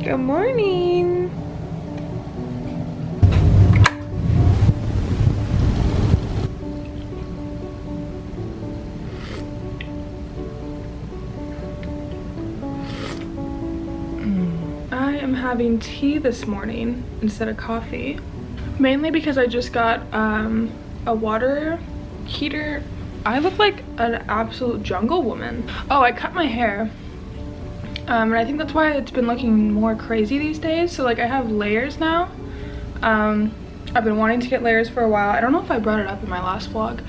Good morning. I am having tea this morning instead of coffee, mainly because I just got a water heater. I look like an absolute jungle woman. Oh, I cut my hair. And I think that's why it's been looking more crazy these days. So like I have layers now. I've been wanting to get layers for a while. I don't know if I brought it up in my last vlog,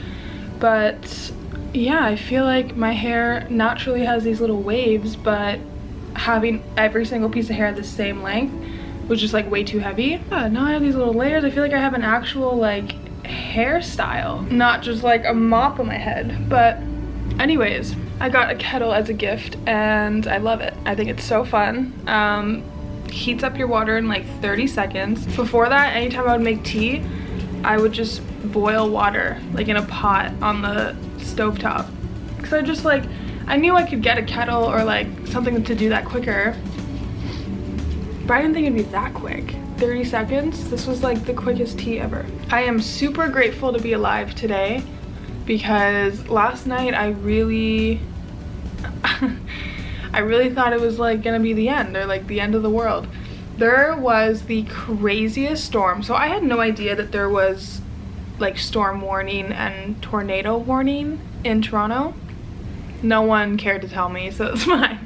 but yeah, I feel like my hair naturally has these little waves, but having every single piece of hair the same length was just like way too heavy. Yeah, now I have these little layers. I feel like I have an actual like hairstyle, not just like a mop on my head. But anyways, I got a kettle as a gift and I love it. I think it's so fun. Heats up your water in like 30 seconds. Before that, anytime I would make tea, I would just boil water like in a pot on the stovetop. Because I just like, I knew I could get a kettle or like something to do that quicker, but I didn't think it'd be that quick. 30 seconds, this was like the quickest tea ever. I am super grateful to be alive today because last night I really thought it was like gonna be the end or like the end of the world. There was the craziest storm. So I had no idea that there was like storm warning and tornado warning in Toronto. No one cared to tell me, so it's fine.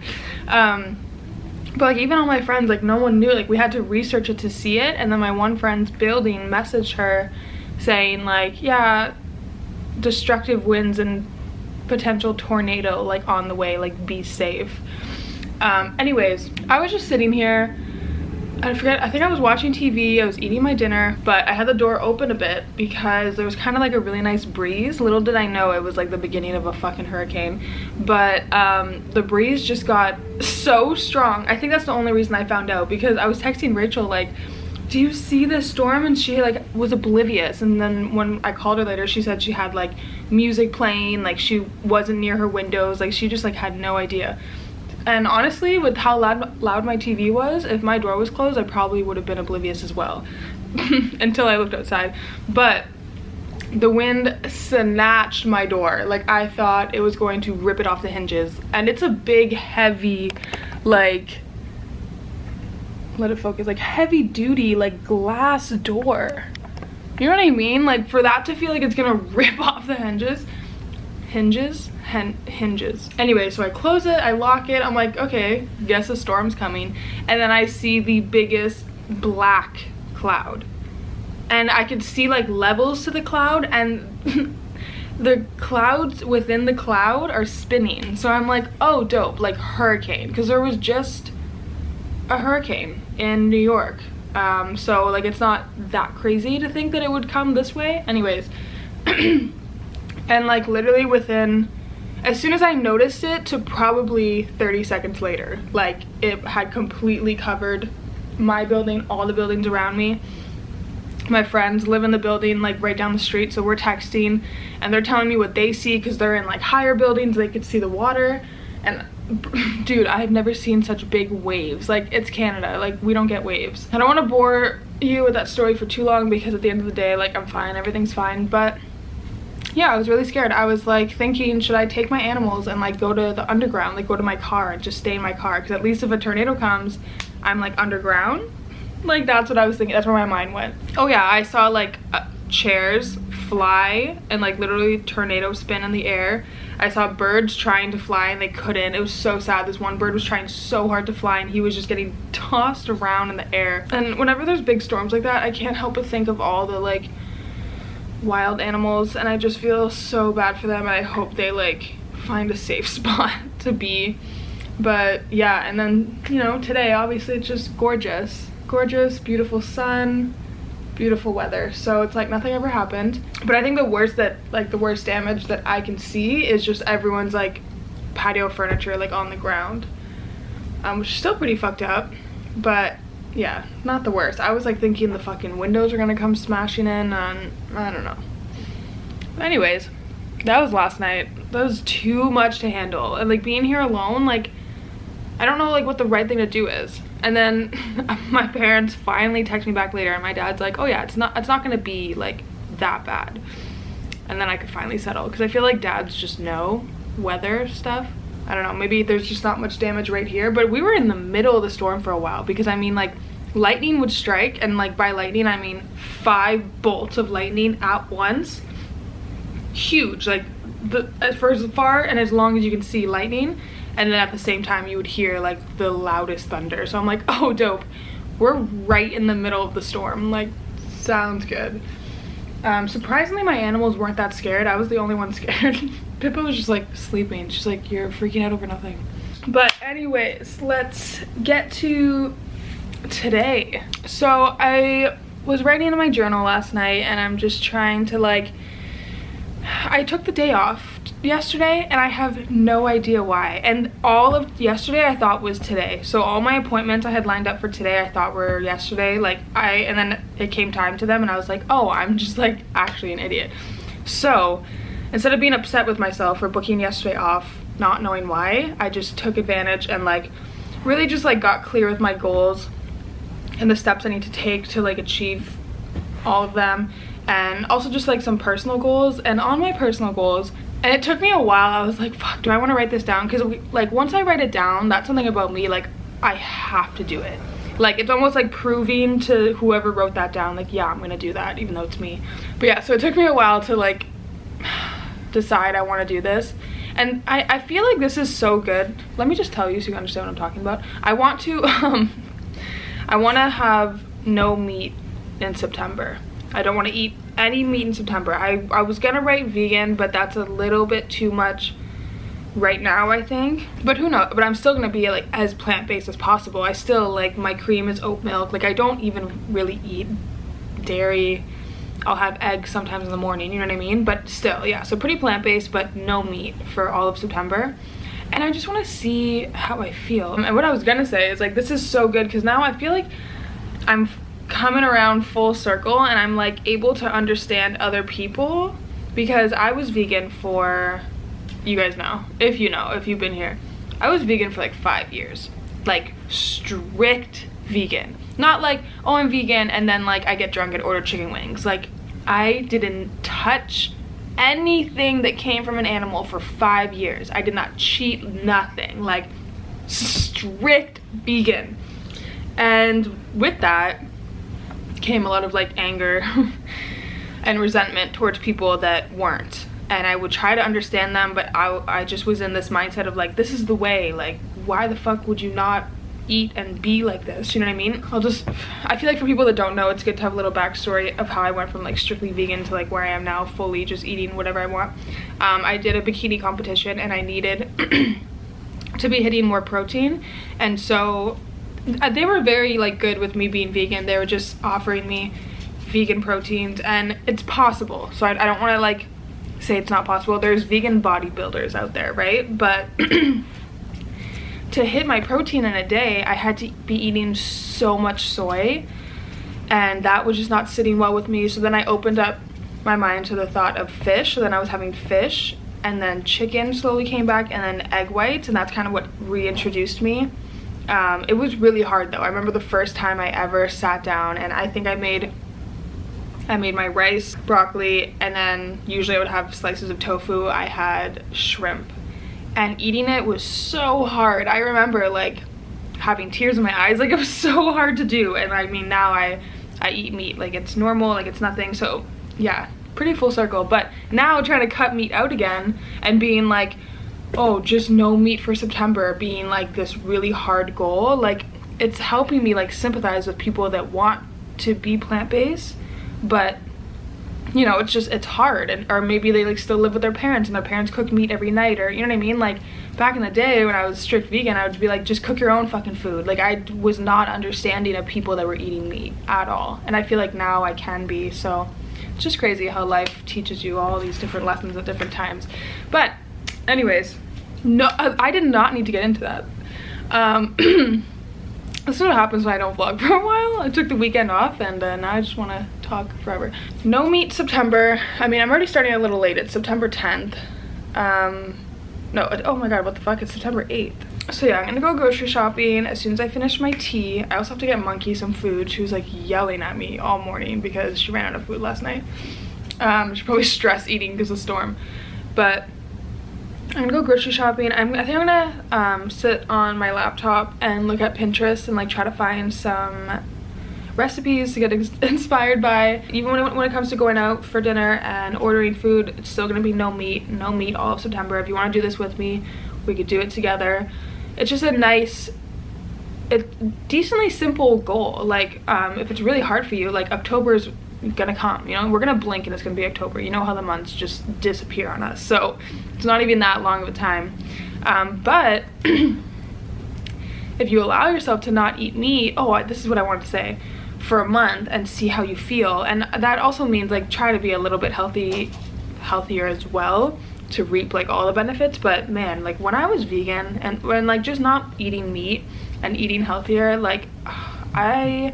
But like even all my friends, like no one knew. Like we had to research it to see it, and then my one friend's building messaged her saying like, yeah, destructive winds and potential tornado like on the way, like be safe. Anyways, I was just sitting here. I think I was watching TV, I was eating my dinner, but I had the door open a bit because there was kind of like a really nice breeze. Little did I know it was like the beginning of a fucking hurricane. But the breeze just got so strong. I think that's the only reason I found out, because I was texting Rachel like, do you see this storm? And she like was oblivious. And then when I called her later, she said she had like music playing, like she wasn't near her windows, like she just like had no idea. And honestly, with how loud my TV was, if my door was closed, I probably would have been oblivious as well until I looked outside. But the wind snatched my door. Like I thought it was going to rip it off the hinges. And it's a big, heavy, like, let it focus, like heavy duty, like glass door. You know what I mean? Like for that to feel like it's gonna rip off the hinges. Hinges. Anyway, so I close it, I lock it, I'm like, okay, guess a storm's coming. And then I see the biggest black cloud. And I could see like levels to the cloud, and the clouds within the cloud are spinning. So I'm like, oh dope, like hurricane, because there was just a hurricane in New York. So like it's not that crazy to think that it would come this way. Anyways, and like literally within, as soon as I noticed it to probably 30 seconds later, like it had completely covered my building, all the buildings around me. My friends live in the building like right down the street, so we're texting and they're telling me what they see because they're in like higher buildings, they could see the water. And dude, I have never seen such big waves. Like it's Canada, like we don't get waves. I don't want to bore you with that story for too long because at the end of the day, like I'm fine, everything's fine. But yeah, I was really scared. I was like thinking, should I take my animals and like go to the underground, like go to my car and just stay in my car, because at least if a tornado comes, I'm like underground. Like that's what I was thinking. That's where my mind went. Oh yeah, I saw like chairs fly and like literally tornado spin in the air. I saw birds trying to fly and they couldn't. It was so sad. This one bird was trying so hard to fly and he was just getting tossed around in the air. And whenever there's big storms like that, I can't help but think of all the like wild animals, and I just feel so bad for them, and I hope they like find a safe spot to be. But yeah, and then you know, today obviously it's just gorgeous, beautiful sun, beautiful weather, so it's like nothing ever happened. But I think the worst damage that I can see is just everyone's like patio furniture like on the ground, which is still pretty fucked up, but yeah, not the worst. I was like thinking the fucking windows are gonna come smashing in, and I don't know. But anyways, that was last night. That was too much to handle, and like being here alone, like I don't know like what the right thing to do is. And then my parents finally text me back later, and my dad's like, oh yeah, it's not gonna be like that bad. And then I could finally settle, because I feel like dads just know weather stuff. I don't know, maybe there's just not much damage right here, but we were in the middle of the storm for a while, because I mean, like, lightning would strike, and like by lightning I mean 5 bolts of lightning at once. Huge, like for as far and as long as you can see lightning, and then at the same time you would hear like the loudest thunder. So I'm like, oh dope, we're right in the middle of the storm, like sounds good. Surprisingly my animals weren't that scared. I was the only one scared. Pippa was just like sleeping. She's like, you're freaking out over nothing. But anyways, let's get to today. So I was writing in my journal last night, and I'm just trying to like, I took the day off yesterday and I have no idea why, and all of yesterday I thought was today. So all my appointments I had lined up for today I thought were yesterday, like and then it came time to them and I was like, oh, I'm just like actually an idiot. So instead of being upset with myself for booking yesterday off not knowing why, I just took advantage and like really just like got clear with my goals and the steps I need to take to like achieve all of them, and also just like some personal goals. And on my personal goals, and it took me a while, I was like, fuck, do I want to write this down? Because like once I write it down, that's something about me, like I have to do it. Like it's almost like proving to whoever wrote that down, like, yeah, I'm gonna do that even though it's me. But yeah, so it took me a while to like decide I want to do this. And I feel like this is so good. Let me just tell you so you understand what I'm talking about. I want to I want to have no meat in September. I don't want to eat any meat in September. I was gonna write vegan, but that's a little bit too much right now, I think. But who knows? But I'm still gonna be like as plant-based as possible. I still like my cream is oat milk. Like I don't even really eat dairy. I'll have eggs sometimes in the morning, you know what I mean? But still, yeah, so pretty plant-based, but no meat for all of September. And I just want to see how I feel. And what I was gonna say is like, this is so good because now I feel like I'm coming around full circle and I'm like able to understand other people, because I was vegan for, you guys know, if you've been here, I was vegan for like 5 years, like strict vegan. Not like, oh, I'm vegan and then like I get drunk and order chicken wings. Like I didn't touch anything that came from an animal for 5 years. I did not cheat, nothing, like strict vegan. And with that came a lot of like anger and resentment towards people that weren't. And I would try to understand them, but I just was in this mindset of like, this is the way, like why the fuck would you not eat and be like this, you know what I mean? I feel like for people that don't know, it's good to have a little backstory of how I went from like strictly vegan to like where I am now, fully just eating whatever I want. I did a bikini competition and I needed to be hitting more protein, and so they were very like good with me being vegan. They were just offering me vegan proteins, and it's possible, so I don't want to like say it's not possible. There's vegan bodybuilders out there, right? But to hit my protein in a day, I had to be eating so much soy, and that was just not sitting well with me. So then I opened up my mind to the thought of fish. So then I was having fish, and then chicken slowly came back, and then egg whites, and that's kind of what reintroduced me. It was really hard though. I remember the first time I ever sat down, and I think I made my rice, broccoli, and then usually I would have slices of tofu. I had shrimp, and eating it was so hard. I remember like having tears in my eyes, like it was so hard to do. And I mean, now I eat meat like it's normal, like it's nothing. So yeah, pretty full circle. But now trying to cut meat out again and being like, oh, just no meat for September, being like this really hard goal, like it's helping me like sympathize with people that want to be plant-based, but you know, it's hard. And or maybe they like still live with their parents and their parents cook meat every night, or you know what I mean? Like back in the day when I was strict vegan, I would be like, just cook your own fucking food. Like I was not understanding of people that were eating meat at all, and I feel like now I can be. So it's just crazy how life teaches you all these different lessons at different times. But anyways, no, I did not need to get into that. This is what happens when I don't vlog for a while. I took the weekend off, and now I just want to talk forever. No meat September. I mean, I'm already starting a little late. It's September 10th. No, oh my god, what the fuck? It's September 8th. So yeah, I'm gonna go grocery shopping as soon as I finish my tea. I also have to get Monkey some food. She was like yelling at me all morning because she ran out of food last night. She's probably stress eating because of the storm. But I'm gonna go grocery shopping. I think I'm gonna sit on my laptop and look at Pinterest and like try to find some recipes to get inspired by. Even when it comes to going out for dinner and ordering food, it's still gonna be no meat all of September. If you want to do this with me, we could do it together. It's just a nice, decently simple goal. Like if it's really hard for you, like October's gonna come, you know, we're gonna blink and it's gonna be October. You know how the months just disappear on us, so it's not even that long of a time. But if you allow yourself to not eat meat, this is what I wanted to say, for a month and see how you feel, and that also means like try to be a little bit healthier as well, to reap like all the benefits. But man, like when I was vegan and when like just not eating meat and eating healthier, like I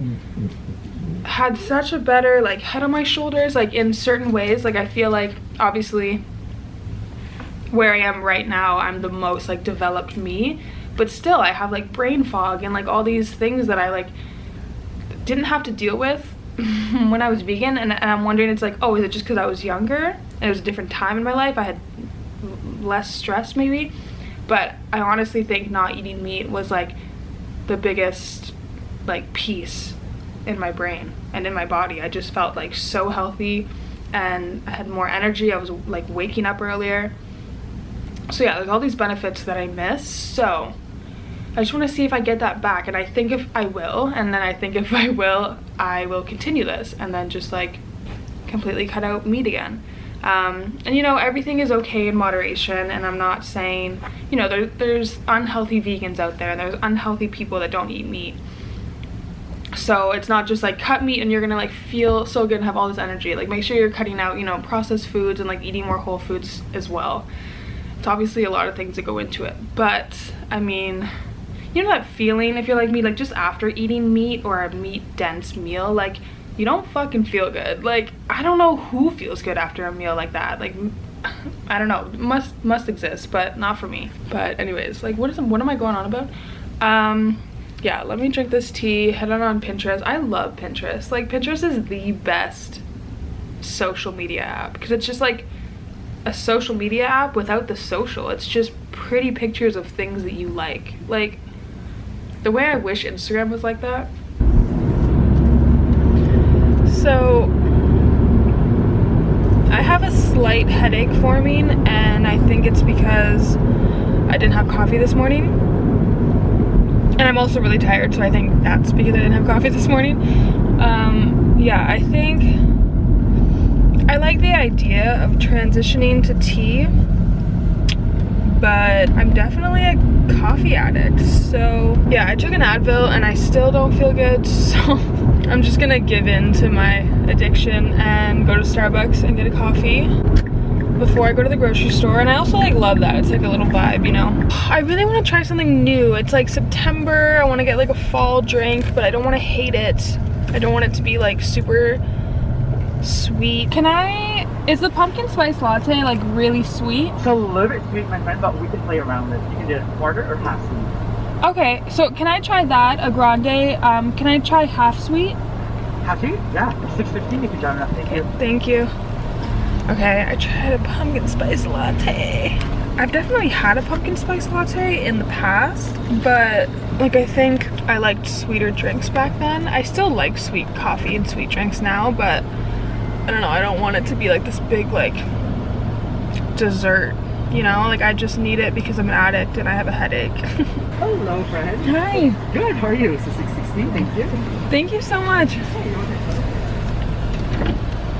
had such a better like head on my shoulders, like in certain ways. Like I feel like obviously where I am right now, I'm the most like developed me, but still I have like brain fog and like all these things that I like didn't have to deal with when I was vegan. And I'm wondering, it's like, oh, is it just because I was younger and it was a different time in my life, I had less stress maybe? But I honestly think not eating meat was like the biggest like peace in my brain and in my body. I just felt like so healthy and I had more energy. I was like waking up earlier. So yeah, there's all these benefits that I miss. So I just want to see if I get that back, and I think if I will, and then I think if I will continue this and then just like completely cut out meat again. And you know, everything is okay in moderation, and I'm not saying, you know, there's unhealthy vegans out there and there's unhealthy people that don't eat meat. So it's not just like cut meat and you're gonna like feel so good and have all this energy. Like make sure you're cutting out, you know, processed foods and like eating more whole foods as well. It's obviously a lot of things that go into it, but I mean, you know that feeling, if you're like me, like just after eating meat or a meat dense meal, like you don't fucking feel good. Like I don't know who feels good after a meal like that. Like I don't know, must exist, but not for me. But anyways, like what am I going on about? Yeah, let me drink this tea, head on Pinterest. I love Pinterest. Like Pinterest is the best social media app because it's just like a social media app without the social. It's just pretty pictures of things that you like. Like the way I wish Instagram was like that. So I have a slight headache forming, and I think it's because I didn't have coffee this morning. And I'm also really tired, so I think that's because I didn't have coffee this morning. Yeah, I think I like the idea of transitioning to tea, but I'm definitely a coffee addict. So yeah, I took an Advil and I still don't feel good, so I'm just gonna give in to my addiction and go to Starbucks and get a coffee before I go to the grocery store. And I also like love that it's like a little vibe, you know. I really want to try something new. It's like September, I want to get like a fall drink, but I don't want to hate it. I don't want it to be like super sweet. Is the pumpkin spice latte like really sweet? It's a little bit sweet, my friend, but we can play around with it. You can do a quarter or half sweet. Okay, so can I try that, a grande? Can I try half sweet? Half sweet? Yeah, $6.15 if you drive it up. Thank you. Thank you. Okay, I tried a pumpkin spice latte. I've definitely had a pumpkin spice latte in the past, but like I think I liked sweeter drinks back then. I still like sweet coffee and sweet drinks now, but I don't know, I don't want it to be like this big like dessert, you know? Like I just need it because I'm an addict and I have a headache. Hello, friend. Hi. Good, how are you? So $6.16, thank you. Thank you so much.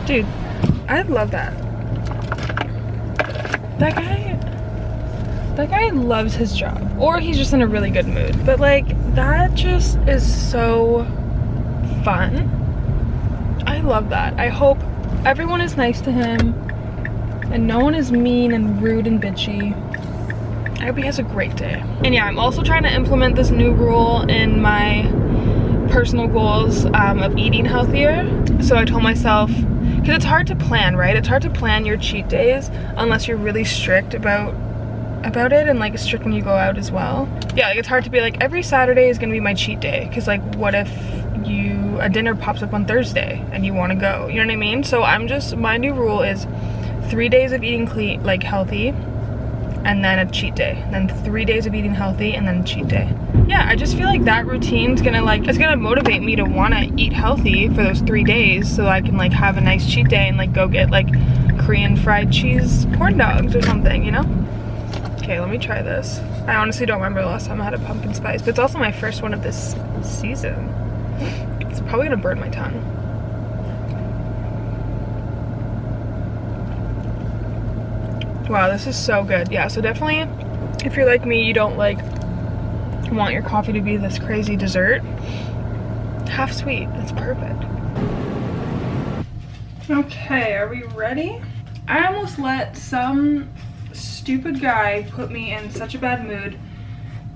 Dude, I love that. That guy loves his job, or he's just in a really good mood. But like, that just is so fun. I love that. I hope everyone is nice to him and no one is mean and rude and bitchy. I hope he has a great day. And yeah, I'm also trying to implement this new rule in my personal goals of eating healthier. So I told myself, because it's hard to plan, right? It's hard to plan your cheat days unless you're really strict about about it, and like strict when you go out as well. Yeah, like it's hard to be like every Saturday is gonna be my cheat day, because like what if a dinner pops up on Thursday and you want to go, you know what I mean? So my new rule is 3 days of eating clean, like healthy, and then a cheat day, then 3 days of eating healthy, and then a cheat day. Yeah, I just feel like that routine's gonna it's gonna motivate me to want to eat healthy for those 3 days, so I can like have a nice cheat day and like go get like Korean fried cheese corn dogs or something, you know? Okay, let me try this. I honestly don't remember the last time I had a pumpkin spice, but it's also my first one of this season. It's probably gonna burn my tongue. Wow, this is so good. Yeah, so definitely, if you're like me, you don't like want your coffee to be this crazy dessert. Half sweet, it's perfect. Okay, are we ready? I almost let some stupid guy put me in such a bad mood,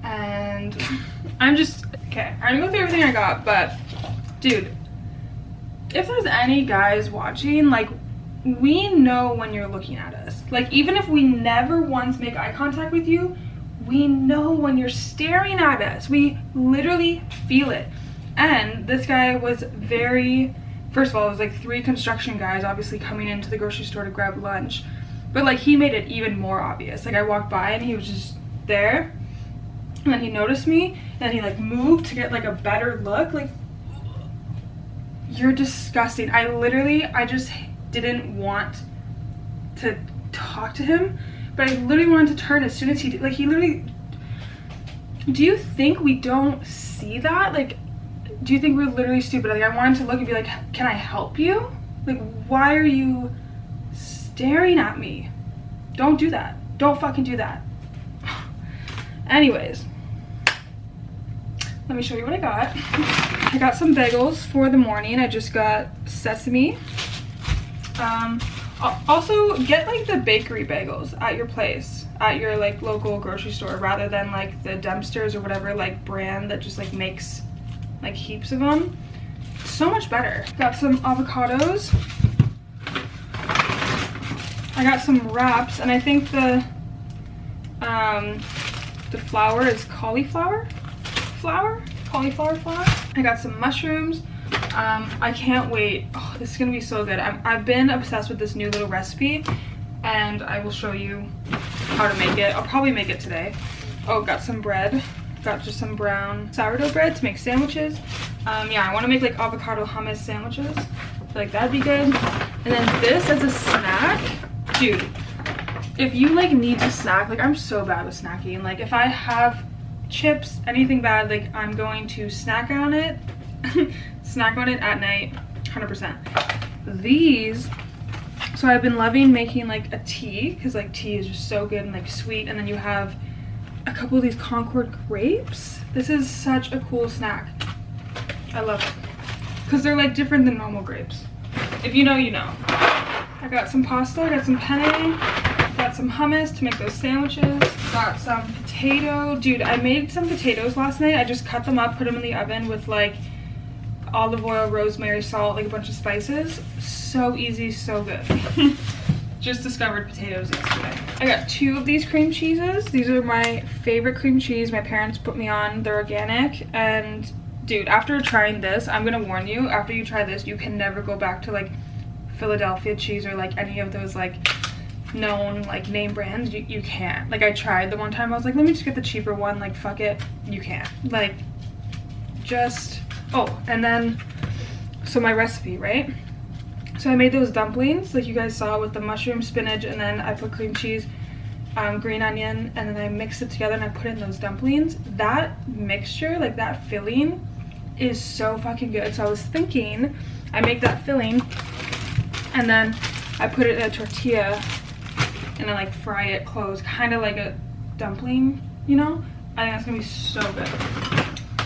and I'm just, okay, I'm gonna go through everything I got, but dude, if there's any guys watching, like, we know when you're looking at us. Like, even if we never once make eye contact with you, we know when you're staring at us. We literally feel it. And this guy was very, first of all, it was like 3 construction guys obviously coming into the grocery store to grab lunch, but like he made it even more obvious. Like I walked by and he was just there, and then he noticed me and he like moved to get like a better look. Like, you're disgusting. I just didn't want to talk to him, but I literally wanted to turn as soon as he did. Like, he literally, do you think we don't see that? Like, do you think we're literally stupid? Like, I wanted to look and be like, can I help you? Like, why are you staring at me? Don't do that. Don't fucking do that. Anyways, let me show you what I got. I got some bagels for the morning. I just got sesame. Also get like the bakery bagels at your place, at your like local grocery store, rather than like the Dempster's or whatever like brand that just like makes like heaps of them. So much better. Got some avocados. I got some wraps, and I think the flour is cauliflower flour. I got some mushrooms. I can't wait. Oh, this is gonna be so good. I've been obsessed with this new little recipe, and I will show you how to make it. I'll probably make it today. Oh, got some bread. Got just some brown sourdough bread to make sandwiches. Yeah, I want to make like avocado hummus sandwiches. I feel like that'd be good. And then this as a snack, dude. If you like need to snack, like I'm so bad with snacking. Like if I have chips, anything bad, like I'm going to snack on it. Snack on it at night, 100%. These, so I've been loving making like a tea, because like tea is just so good and like sweet. And then you have a couple of these Concord grapes. This is such a cool snack. I love it, because they're like different than normal grapes. If you know, you know. I got some pasta, I got some penne, got some hummus to make those sandwiches, got some potato. Dude, I made some potatoes last night. I just cut them up, put them in the oven with like olive oil, rosemary, salt, like a bunch of spices. So easy, so good. Just discovered potatoes yesterday. I got 2 of these cream cheeses. These are my favorite cream cheese. My parents put me on. They're organic. And dude, after trying this, I'm gonna warn you, after you try this, you can never go back to like Philadelphia cheese or like any of those like known like name brands. You can't. Like I tried the one time, I was like, let me just get the cheaper one, like fuck it. You can't. Like just, oh, and then so my recipe, right? So I made those dumplings like you guys saw with the mushroom, spinach, and then I put cream cheese, green onion, and then I mixed it together and I put it in those dumplings. That mixture, like that filling, is so fucking good. So I was thinking I make that filling and then I put it in a tortilla and then like fry it close, kind of like a dumpling, you know? I think that's gonna be so good.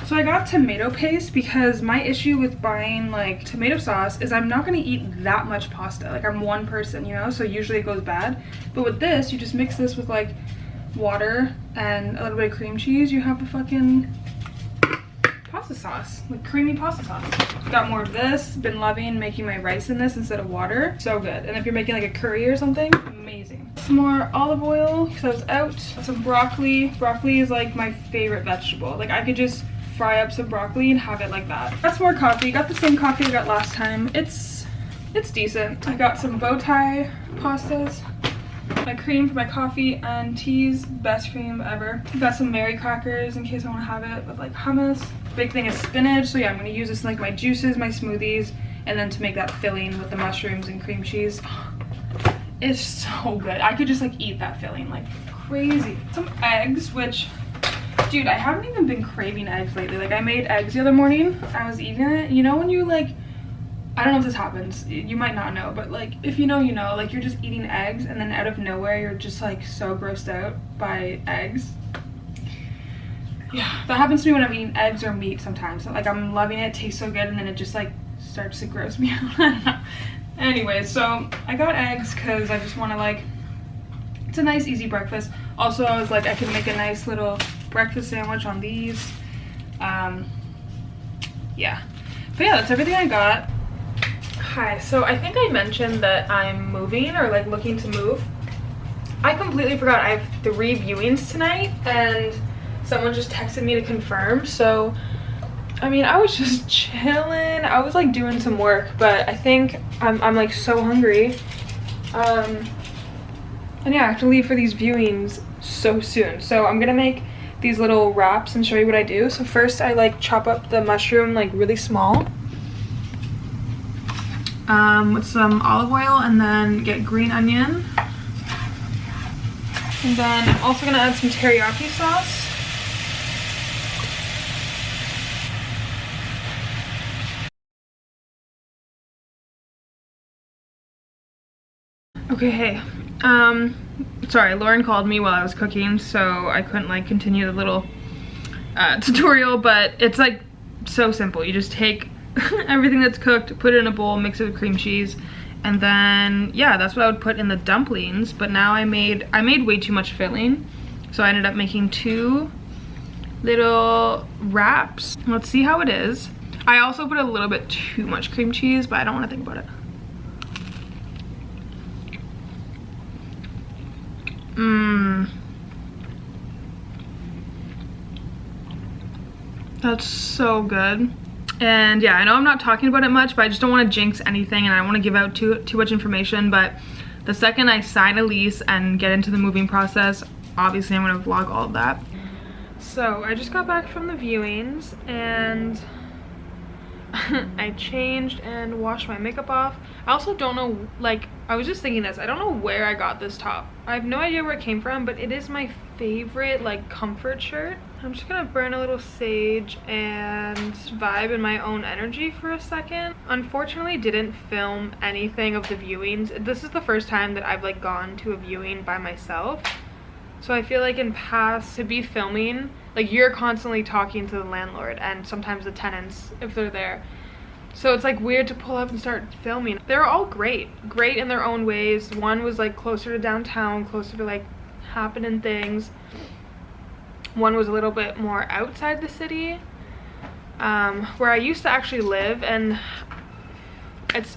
So I got tomato paste because my issue with buying like tomato sauce is I'm not gonna eat that much pasta. Like I'm one person, you know, so usually it goes bad. But with this, you just mix this with like water and a little bit of cream cheese. You have a fucking pasta sauce, like creamy pasta sauce. Got more of this. Been loving making my rice in this instead of water. So good. And if you're making like a curry or something, amazing. some more olive oil because I was out. Some broccoli. Broccoli is like my favorite vegetable. Like I could just fry up some broccoli and have it like that. Got some more coffee. Got the same coffee I got last time. It's decent. I got some bow tie pastas. My cream for my coffee and teas, best cream ever. Got some Mary crackers in case I want to have it with like hummus. Big thing is spinach, so yeah, I'm gonna use this in like my juices, my smoothies, and then to make that filling with the mushrooms and cream cheese. It's so good. I could just like eat that filling like crazy. Some eggs, which, dude, I haven't even been craving eggs lately. Like I made eggs the other morning, I was eating it. You know when you like, I don't know if this happens, you might not know, but like if you know, you know, like you're just eating eggs and then out of nowhere you're just like so grossed out by eggs. Yeah, that happens to me when I'm eating eggs or meat sometimes. Like I'm loving it, it tastes so good, and then it just like starts to gross me out. I don't know. Anyway, so I got eggs because I just want to like, it's a nice easy breakfast. Also I was like I could make a nice little breakfast sandwich on these. Yeah, but yeah, that's everything I got. Hi, so I think I mentioned that I'm moving or like looking to move. I completely forgot I have 3 viewings tonight and someone just texted me to confirm. So I mean, I was just chilling. I was like doing some work, but I think I'm like so hungry. And yeah, I have to leave for these viewings so soon. So I'm gonna make these little wraps and show you what I do. So first I like chop up the mushroom like really small. With some olive oil, and then get green onion, and then I'm also gonna add some teriyaki sauce. Okay, hey, sorry, Lauren called me while I was cooking, so I couldn't like continue the little tutorial, but it's like so simple. You just take everything that's cooked, put it in a bowl, mix it with cream cheese, and then yeah, that's what I would put in the dumplings. But now I made way too much filling, so I ended up making 2 little wraps. Let's see how it is. I also put a little bit too much cream cheese, but I don't want to think about it. That's so good. And yeah, I know I'm not talking about it much, but I just don't want to jinx anything and I don't want to give out too much information. But the second I sign a lease and get into the moving process, obviously I'm going to vlog all of that. So I just got back from the viewings and I changed and washed my makeup off. I also don't know, like, I was just thinking this, I don't know where I got this top. I have no idea where it came from, but it is my favorite like comfort shirt. I'm just gonna burn a little sage and vibe in my own energy for a second. Unfortunately didn't film anything of the viewings. This is the first time that I've like gone to a viewing by myself. So I feel like in past, to be filming, like you're constantly talking to the landlord and sometimes the tenants if they're there. So it's like weird to pull up and start filming. They're all great in their own ways. One was like closer to downtown, closer to like happening things. One was a little bit more outside the city, where I used to actually live, and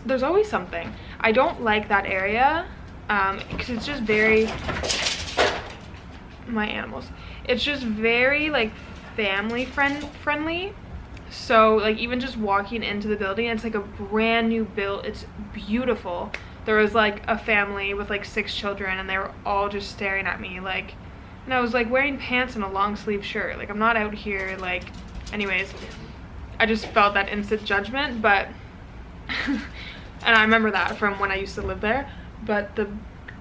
there's always something. I don't like that area because it's just very, my animals, it's just very like family friendly. So like even just walking into the building, it's like a brand new build. It's beautiful. There was like a family with like 6 children and they were all just staring at me like, and I was like wearing pants and a long sleeve shirt. Like I'm not out here like, anyways, I just felt that instant judgment. But and I remember that from when I used to live there. But the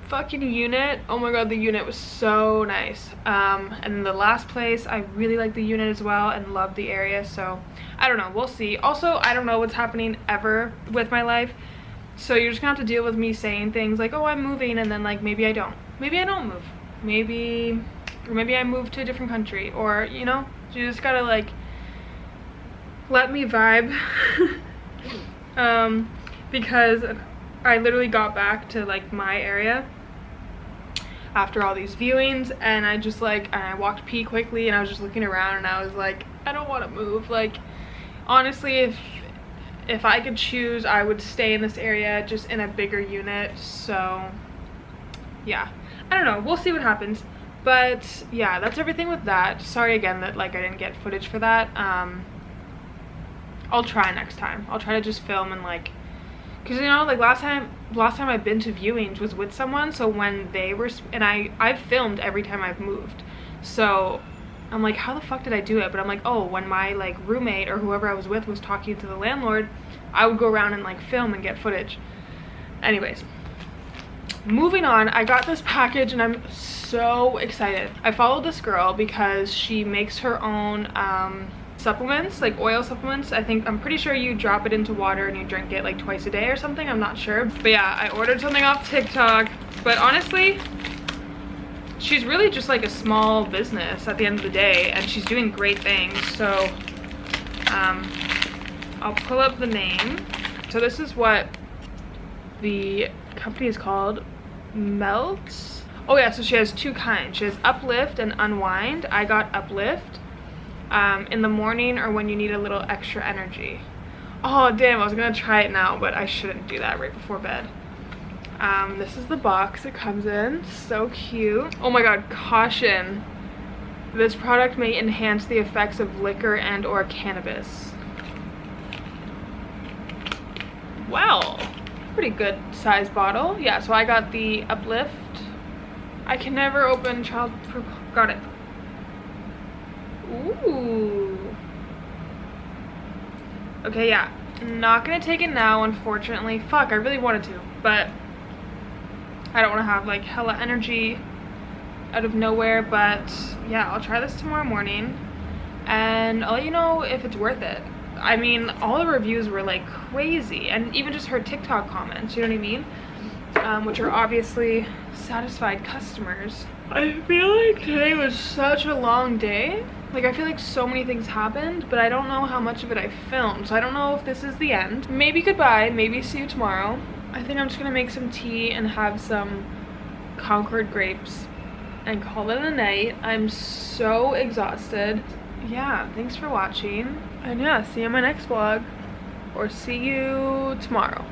fucking unit, oh my god, the unit was so nice. And the last place, I really liked the unit as well and loved the area. So I don't know, we'll see. Also, I don't know what's happening ever with my life, so you're just gonna have to deal with me saying things like, oh, I'm moving, and then like maybe I don't move, maybe I move to a different country, or you know, you just gotta like let me vibe. Because I literally got back to like my area after all these viewings, and I just like, and I walked pee quickly, and I was just looking around and I was like, I don't want to move. Like honestly, if I could choose, I would stay in this area just in a bigger unit. So yeah, I don't know, we'll see what happens. But yeah, that's everything with that. Sorry again that like I didn't get footage for that. I'll try next time. I'll try to just film and like, because you know, like last time I've been to viewings was with someone, so when they were, and I've filmed every time I've moved, so I'm like, how the fuck did I do it? But I'm like, oh, when my like roommate or whoever I was with was talking to the landlord, I would go around and like film and get footage. Anyways, moving on, I got this package and I'm so excited. I followed this girl because she makes her own supplements, like oil supplements. I'm pretty sure you drop it into water and you drink it like twice a day or something, I'm not sure. But yeah, I ordered something off TikTok, but honestly, she's really just like a small business at the end of the day, and she's doing great things. So I'll pull up the name. So this is what the company is called, Melt. Oh yeah, so she has two kinds. She has Uplift and Unwind. I got Uplift in the morning or when you need a little extra energy. Oh damn, I was gonna try it now, but I shouldn't do that right before bed. This is the box it comes in. So cute. Oh my god, caution. This product may enhance the effects of liquor and or cannabis. Wow, pretty good size bottle. Yeah, so I got the Uplift. I can never open child, got it. Ooh. Okay, yeah, not gonna take it now, unfortunately. Fuck, I really wanted to, but I don't want to have like hella energy out of nowhere. But yeah, I'll try this tomorrow morning and I'll let you know if it's worth it. I mean, all the reviews were like crazy, and even just her TikTok comments, you know what I mean? Which are obviously satisfied customers. I feel like today was such a long day. Like, I feel like so many things happened, but I don't know how much of it I filmed, so I don't know if this is the end. Maybe goodbye, maybe see you tomorrow. I think I'm just gonna make some tea and have some Concord grapes and call it a night. I'm so exhausted. Yeah, thanks for watching. And yeah, see you in my next vlog, or see you tomorrow.